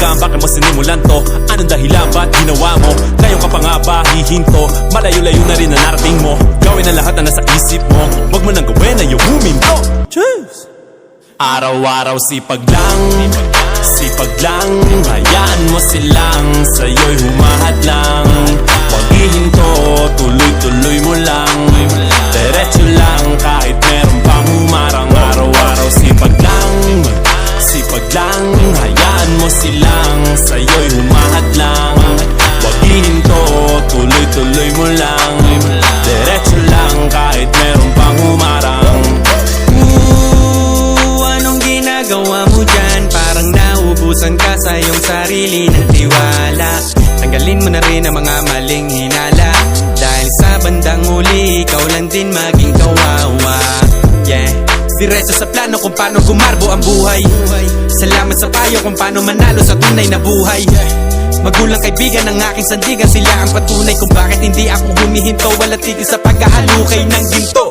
hanggang bakit mo sinimulan to? Anong dahilan ba't ginawa mo? Ngayon ka pa nga ba hihinto? Malayo-layo na rin na narating mo. Gawin ang lahat na nasa isip mo. Huwag mo nang gawin na yung huminto. Cheers! Araw-araw sipag lang, sipag lang. Hayaan mo silang sa'yo'y humahad lang. Huwag ihinto, tuloy-tuloy mo lang. Diretso lang kahit meron pang humarang. Araw-araw sipag lang, sipag lang. Hayaan mo silang sa'yo'y humahad lang. Huwag ihinto, tuloy-tuloy mo lang. Diretso lang kahit meron pang humarang. Anong ginagawa mo dyan? Parang naubusan ka sa iyong sarili ng tiwala. Tanggalin mo na rin ang mga maling hinala, dahil sa bandang huli ikaw lang din maging kawawa. Yeah, diretso sa plano kung paano gumarbo ang buhay. Salamat sa payo kung paano manalo sa tunay na buhay. Magulang kaibigan ng aking sandigan, sila ang patunay kung bakit hindi ako humihinto. Wala tigil sa paghahalukay ng ginto.